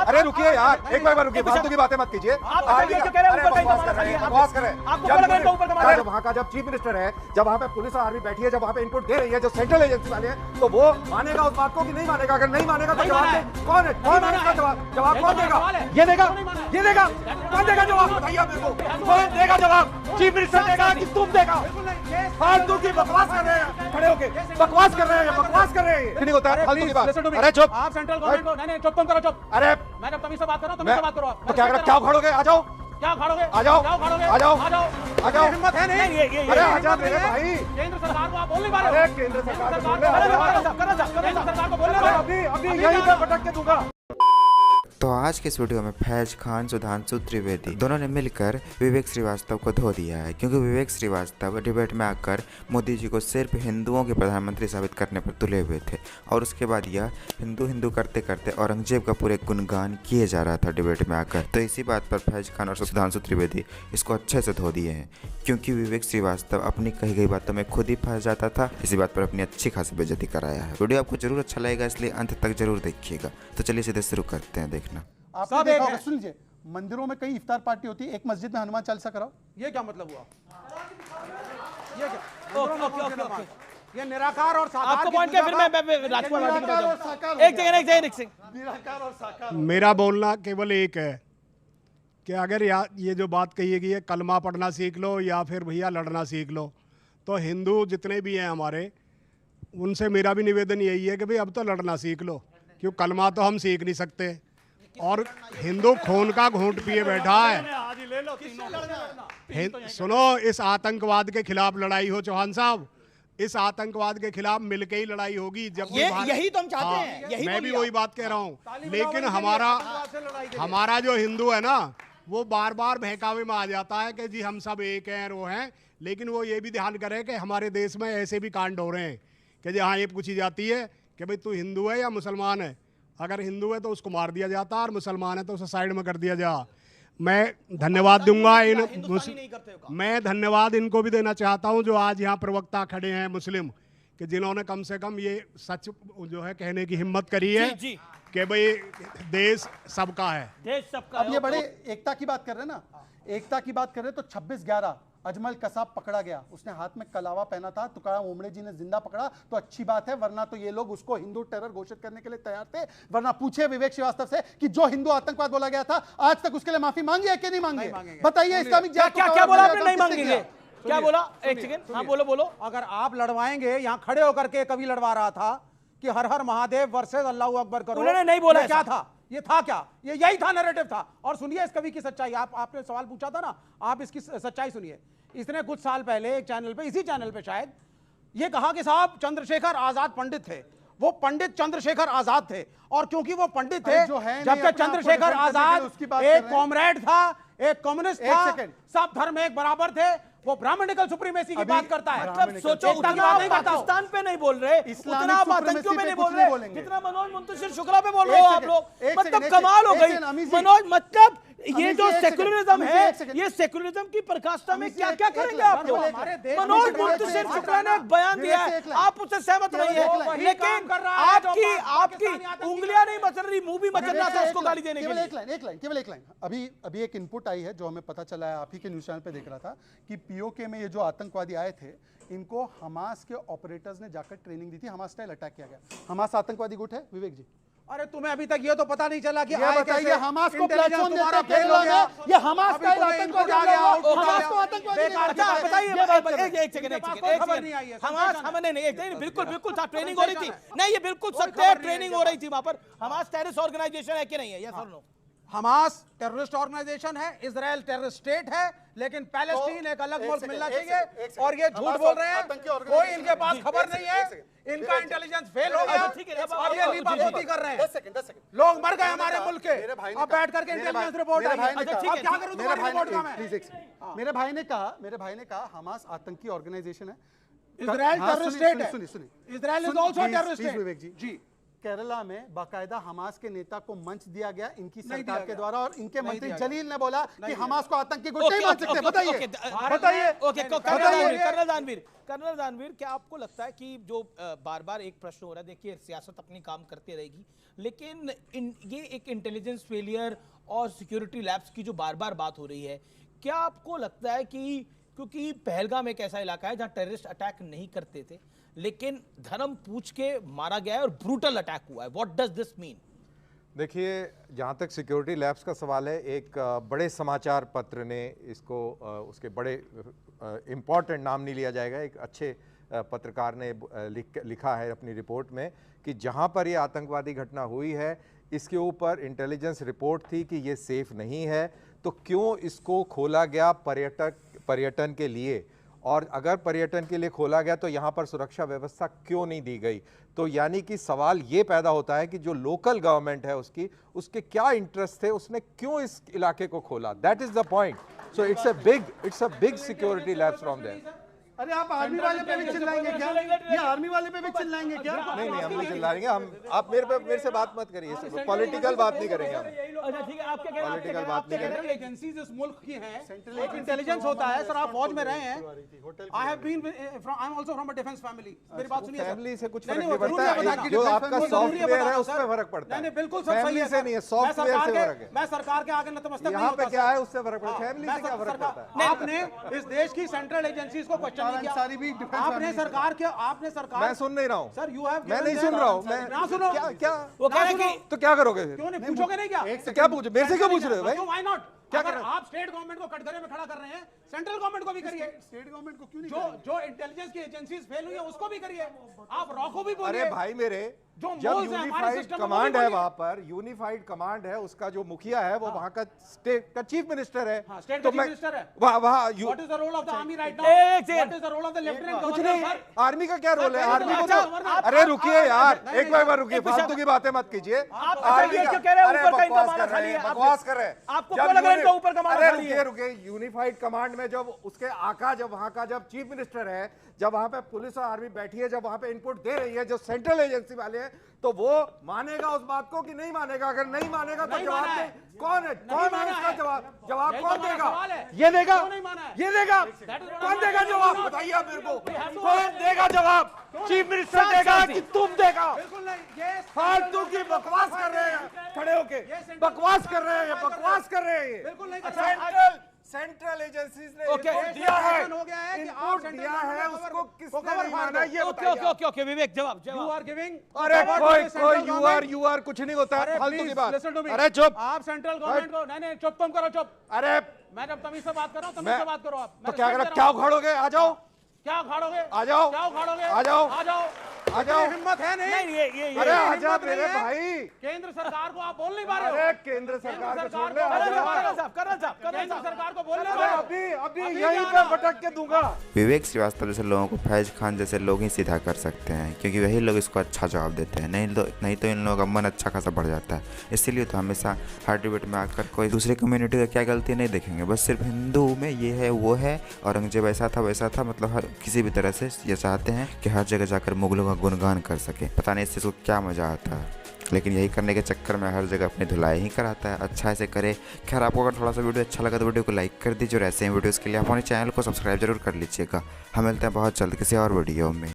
अरे रुकिए यार, एक बार रुकिए, फालतू की बातें मत कीजिए। बकवास कर रहे हैं। अरे वहाँ का जब चीफ मिनिस्टर है, जब वहाँ पे पुलिस और आर्मी बैठी है, जब वहाँ पे इनपुट दे रही है, जो सेंट्रल एजेंसी वाले हैं, तो वो मानेगा उस बात को कि नहीं मानेगा? अगर नहीं मानेगा तो जवाब कौन है? कौन है इसका जवाब कौन देगा? ये देगा? ये देगा? कौन देगा जवाब? बताइए मेरे को, कौन देगा जवाब? चीफ मिनिस्टर देगा कि तुम देगा? फालतू की बकवास कर रहे हैं, खड़े होके बकवास कर रहे हैं, बकवास कर रहे हैं। नहीं होता है फालतू की बात। अरे चुप, आप सेंट्रल गवर्नमेंट को नहीं चुप करो, चुप। अरे मैं जब तमीज से बात कर रहा हूं, तमीज से बात करो। तो क्या खड़ोगे? आ जाओ, क्या खड़ोगे? आ जाओ, खड़ोगे? आ जाओ, आ जाओ, आ जाओ। हिम्मत है नहीं? अरे आ जाओ मेरे भाई। केंद्र सरकार को आप बोल नहीं पा रहे हो। केंद्र सरकार को केंद्र सरकार को बोल रहे हो। अभी यहीं पे पटक के दूंगा। तो आज के इस वीडियो में फैज खान सुधांशु त्रिवेदी दोनों ने मिलकर विवेक श्रीवास्तव को धो दिया है, क्योंकि विवेक श्रीवास्तव डिबेट में आकर मोदी जी को सिर्फ हिंदुओं के प्रधानमंत्री साबित करने पर तुले हुए थे और उसके बाद यह हिंदू हिंदू करते करते औरंगजेब का पूरे गुणगान किए जा रहा था डिबेट में आकर। तो इसी बात पर फैज खान और सुधांशु त्रिवेदी इसको अच्छे से धो दिए हैं, क्योंकि विवेक श्रीवास्तव अपनी कही गई बातों में खुद ही फंस जाता था। इसी बात पर अपनी अच्छी खासी बेइज्जती कराया है। वीडियो आपको जरूर अच्छा लगेगा, इसलिए अंत तक जरूर देखिएगा। तो चलिए सीधे शुरू करते हैं देखना। आपने देखा होगा, सुन लीजिए, मंदिरों में कई इफ्तार पार्टी होती है, एक मस्जिद में हनुमान चालीसा कराओ। ये क्या मतलब हुआ? ये क्या? ओके। ये निराकार और साकार आपको पॉइंट क्या? फिर मैं राजकुमार वाटी की बात एक सेकंड निराकार और साकार। मेरा बोलना केवल एक है कि अगर ये जो बात कही गई है कलमा पढ़ना सीख लो या फिर भैया लड़ना सीख लो, तो हिंदू जितने भी हैं हमारे, उनसे मेरा भी निवेदन यही है कि भाई अब तो लड़ना सीख लो, क्यों कलमा तो हम सीख नहीं सकते और हिंदू खून का घूंट पिए बैठा है। सुनो, इस आतंकवाद के खिलाफ लड़ाई हो चौहान साहब, इस आतंकवाद के खिलाफ मिलके ही लड़ाई होगी। जब यही तो हम चाहते हैं, यही मैं भी वही बात कह रहा हूँ। लेकिन हमारा जो हिंदू है ना, वो बार बार बहकावे में आ जाता है कि जी हम सब एक हैं, वो हैं। लेकिन वो ये भी ध्यान करे कि हमारे देश में ऐसे भी कांड हो रहे हैं कि जी हाँ, ये पूछी जाती है कि भाई तू हिंदू है या मुसलमान है। अगर हिंदू है तो उसको मार दिया जाता है और मुसलमान है तो उसे साइड में कर दिया जा। मैं धन्यवाद दूंगा मैं धन्यवाद इनको भी देना चाहता हूं जो आज यहाँ प्रवक्ता खड़े हैं मुस्लिम, कि जिन्होंने कम से कम ये सच जो है कहने की हिम्मत करी है कि भाई देश सबका है, देश सबका। अब ये बड़े एकता की बात कर रहे हैं ना, एकता की बात कर रहे हैं, तो 26/11 अजमल कसाब पकड़ा गया, उसने हाथ में कलावा पहना था, तुकाराम ओमड़े जी ने जिंदा पकड़ा, तो अच्छी बात है, वरना तो ये लोग उसको हिंदू टेरर घोषित करने के लिए तैयार थे। वरना पूछे विवेक श्रीवास्तव से कि जो हिंदू आतंकवाद बोला गया था, आज तक उसके लिए माफी मांगी है कि नहीं मांगी? बताइए। इस्लामिक क्या बोला आपने? नहीं मांगेंगे? क्या बोला? एक सेकंड, हाँ बोलो। अगर आप लड़वाएंगे, यहाँ खड़े होकर के कभी लड़वा रहा था कि हर हर महादेव वर्सेस अल्लाह अकबर करो, उन्होंने नहीं बोला। क्या था? ये था क्या? ये यही था, नैरेटिव था। और सुनिए इस कवि की सच्चाई। आपने सवाल पूछा था ना, आप इसकी सच्चाई सुनिए। इसने कुछ साल पहले एक चैनल पे, इसी चैनल पे शायद, ये कहा कि साहब चंद्रशेखर आजाद पंडित थे, वो पंडित चंद्रशेखर आजाद थे, और क्योंकि वो पंडित थे, जबकि चंद्रशेखर आजाद एक कॉमरेड था, एक कम्युनिस्ट था, सब धर्म एक बराबर थे, वो ब्राह्मणिकल सुप्रीमेसी की बात करता है। मतलब सोचो, उतना आप पाकिस्तान पे नहीं बोल रहे, उतना आप आतंकियों पे नहीं बोल रहे, जितना मनोज मुंतशिर शुक्ला पे बोल रहे हो आप लोग। मतलब कमाल हो गई मनोज। मतलब ये जो सेकुलरिज्म है, ये सेकुलरिज्म की पराकाष्ठा में क्या क्या करेंगे आप लोग? मनोज मुंतशिर शुक्ला ने एक बयान दिया है, आप उससे सहमत नहीं है, लेकिन आपकी उंगलियां नहीं मचल रही, मुंह भी मचल रहा था उसको गाली देने के लिए। केवल एक लाइन। अभी एक इनपुट आई है जो हमें पता चला है, आप ही के न्यूज चैनल पे देख रहा था, कि पीओके में ये जो आतंकवादी आए थे, इनको हमास के ऑपरेटर्स ने जाकर ट्रेनिंग दी थी, हमास स्टाइल अटैक किया गया। हमास आतंकवादी गुट है विवेक जी? अरे तुम्हें अभी तक ये तो पता नहीं चला कि बताइए, हमास को प्लेटफॉर्म देता केरला में, ये हमास का आतंकवादी आ गया, हमास को आतंकवादी अच्छा बताइए। एक सेकंड, हमास हमने नहीं, बिल्कुल था, ट्रेनिंग हो रही थी। नहीं, ये बिल्कुल सत्य है, ट्रेनिंग हो रही थी वहां पर। हमास टेररिस्ट ऑर्गेनाइजेशन है कि नहीं है? यस और नो? हमास टेररिस्ट ऑर्गेनाइजेशन है, इजराइल टेररिस्ट स्टेट है, लेकिन पैलेस्टीन एक अलग मुल्क मिलना चाहिए। और ये झूठ बोल रहे हैं, कोई इनके पास खबर नहीं है, इनका इंटेलिजेंस फेल हो गया, अब ये लीपापोती कर रहे हैं। लोग मर गए हमारे मुल्क के, अब बैठ करके इंटेलिजेंस रिपोर्ट आई है। क्या करूं तुम्हारी रिपोर्ट का मैं? मेरे भाई ने कहा हमास आतंकी ऑर्गेनाइजेशन है, इजराइल टेररिस्ट स्टेट है। सुनिए Israel is also terrorist state. Vivek ji, Kerala में बाकायदा हमास के नेता को मंच दिया गया इनकी नहीं सरकार दिया के गया। द्वारा, और इनके नहीं मंत्री दिया गया। जलील ने बोला कि नहीं हमास को आतंकी गुट ओके, नहीं मान ओके, सकते। ओके, बताइए ओके, बताइए ओके, कर्नल दानवीर, क्या आपको लगता है कि जो बार बार एक प्रश्न हो रहा है, देखिए सियासत अपनी काम करती रहेगी, लेकिन ये एक इंटेलिजेंस फेलियर और सिक्योरिटी लैब्स की जो बार बार बात हो रही है, क्या आपको लगता है कि क्योंकि पहलगाम एक ऐसा इलाका है जहां टेररिस्ट अटैक नहीं करते थे, लेकिन धर्म पूछ के मारा गया है और ब्रूटल अटैक हुआ है, व्हाट डज दिस मीन? देखिए, जहाँ तक सिक्योरिटी लैब्स का सवाल है, एक बड़े समाचार पत्र ने इसको उसके बड़े इम्पॉर्टेंट नाम नहीं लिया जाएगा, एक अच्छे पत्रकार ने लिखा है अपनी रिपोर्ट में कि जहाँ पर ये आतंकवादी घटना हुई है इसके ऊपर इंटेलिजेंस रिपोर्ट थी कि ये सेफ नहीं है, तो क्यों इसको खोला गया पर्यटन के लिए, और अगर पर्यटन के लिए खोला गया तो यहाँ पर सुरक्षा व्यवस्था क्यों नहीं दी गई। तो यानी कि सवाल ये पैदा होता है कि जो लोकल गवर्नमेंट है उसके क्या इंटरेस्ट थे, उसने क्यों इस इलाके को खोला, that is the point. So it's a big security labs from there. अरे आप आर्मी वाले पे भी चिल्लाएंगे क्या? ये आर्मी वाले पे भी चिल्लाएंगे क्या? नहीं हम नहीं चिल्लाएंगे, आप मेरे से बात मत करिए, पॉलिटिकल बात नहीं करेंगे हम, अच्छा ठीक है, आप क्या कह रहे हैं? पॉलिटिकल बात नहीं करेंगे। सेंट्रल एजेंसीज इस मुल्क की हैं, एक इंटेलिजेंस होता है सर, आप फौज में रहे हैं, I have been I am also from a defence family, मेरी बात सुनिए। फैमिली से कुछ नहीं, फर्क नहीं, नहीं जरूरी है पड़ता बताना। है, जो आपका जरूरी है सॉफ्टवेयर है बताना, उसमें सर। फर्क पड़ता है। नहीं, बिल्कुल सर, सही फैमिली है से सर। नहीं है, मैं सॉफ्टवेयर से सरकार फर्क है। मैं सरकार के आगे नतमस्तक नहीं यहाँ पे होता, क्या सर। है उससे फर्क पड़ता है, फैमिली से क्या फर्क पड़ता है। आपने इस देश की सेंट्रल एजेंसीज को क्वेश्चन नहीं किया, अंसारी भी डिफेंस आपने फैमिली से। आपने सरकार मैं सुन नहीं रहा हूँ सर, यू हैव मैं नहीं सुन रहा हूँ, ना सुनो, क्या वो कह रहे हैं कि तो क्या करोगे फिर? क्यों नहीं पूछोगे नहीं क्या? तो क्या पूछ, मेरे से क्यों पूछ रहे हो भाई? Why not? क्या अगर कर रहे हो? आप स्टेट गवर्नमेंट को कटघरे में खड़ा कर रहे हैं, सेंट्रल गवर्नमेंट को भी करिए। स्टेट गवर्नमेंट को क्यों नहीं जो इंटेलिजेंस की एजेंसीज फेल हुई है उसको भी करिए, आप रॉ को भी बोलिए। अरे भाई मेरे, जो जब मोल्स हैं हमारे यूनिफाइड सिस्टम में, कमांड वो भी है, बोलिए। वहां पर यूनिफाइड कमांड है, उसका जो मुखिया है वो वहां का स्टेट का चीफ मिनिस्टर है। हाँ, स्टेट तो का मैं- चीफ मिनिस्टर है। वहाँ what is the role of the army right now? एक second. What is the role of the lieutenant कुछ गवर्नर? नहीं, आर्मी का क्या रोल है? सर, आर्मी को अच्छा, तो आप- अरे रुकिए यार, नहीं, एक बार रुकिए, एक विषय- फालतू की बातें मत कीजिए। आप आर्मी ये का- क्यों कह रहे हैं अरे ऊपर का इनका बकवास माना कर रहे खाली हैं, है? बकवास कर रहे हैं। आपको जब क्यों लग रहा है इनका ऊपर का माना अरे खाली है? रुकिए, यूनिफाइड कमांड में जब उसके आका, जब वहां का जब चीफ मिनिस्टर है, जब वहां पे पुलिस और आर्मी बैठी है, जब वहां पे इनपुट दे रही है जो सेंट्रल एजेंसी वाले हैं, तो वो मानेगा उस बात को कि नहीं मानेगा? अगर नहीं मानेगा तो नहीं जवाब माना दे। है। कौन है माना इसका है। जवाब यही कौन तो हमारा देगा? सवाल है। ये देगा, क्यों नहीं माना है? ये देगा, That is what कौन I'm देगा asking. जवाब? बताइए आप मेरे को, कौन देगा जवाब? चीफ मिनिस्टर देगा कि तुम देगा? बिल्कुल नहीं, ये फालतू की बकवास कर रहे हैं खड़े होके, बकवास कर रहे हैं, ये बकवास कर रहे हैं। बिल्कुल नहीं कर सेंट्रल एजेंसीज ने ओके, इनपुट दिया है, हो गया है कि आप इनपुट सेंट्रल दिया है, गवर्नमेंट उसको को किसने कवर नहीं मार माना दो। ये ओके बताइए ओके आप। ओके ओके विवेक, जवाब You जवाब are giving अरे cover to कोई the central कोई government. यू आर कुछ नहीं होता है, अरे फालतू की please, बात। listen to me. अरे चुप, आप सेंट्रल गवर्नमेंट को नहीं नहीं चुप, तुम करो चुप। अरे मैं जब तमीज से बात कर रहा हूँ, तमीज मैं से बात करो आप। तो मैं क्या respect करा, दे क्या रहा हूँ। उखाड़ोगे? आ जाओ, क्या उखाड़ोगे? आ जाओ, क्या उखाड़ोगे? आ जाओ, आ जाओ, आ जाओ। इतनी हिम्मत है नहीं? नहीं ये अरे आ जा हिम्मत मेरे नहीं है। भाई। केंद्र सरकार को आप बोल नहीं पा रहे हो। अरे केंद्र सरकार को छोड़ ले, आ कर्नल जा। साहब केंद्र सरकार को बोल नहीं अरे पा रहे हो। अभी अभी यहीं जाना। पे भटक के दूंगा। विवेक श्रीवास्तव जैसे लोगों को फैज खान जैसे लोग ही सीधा कर सकते हैं, क्योंकि वही लोग इसको अच्छा जवाब देते हैं। नहीं तो इन लोगों का मन अच्छा खासा बढ़ जाता है। इसीलिए तो हमेशा हर डिबेट में आकर कोई दूसरे कम्युनिटी का क्या गलती नहीं देखेंगे, बस सिर्फ हिंदू में ये है वो है, औरंगजेब ऐसा था वैसा था, मतलब हर किसी भी तरह से ये चाहते हैं कि हर जगह जाकर मुगलों का गुणगान कर सके। पता नहीं इससे इसको क्या मजा आता है, लेकिन यही करने के चक्कर में हर जगह अपनी धुलाई ही कराता है। अच्छा ऐसे करे। खैर, आपको अगर थोड़ा सा वीडियो अच्छा लगा तो वीडियो को लाइक कर दीजिए और ऐसे ही वीडियोज़ के लिए हमारे चैनल को सब्सक्राइब जरूर कर लीजिएगा। हम मिलते हैं बहुत जल्द किसी और वीडियो में।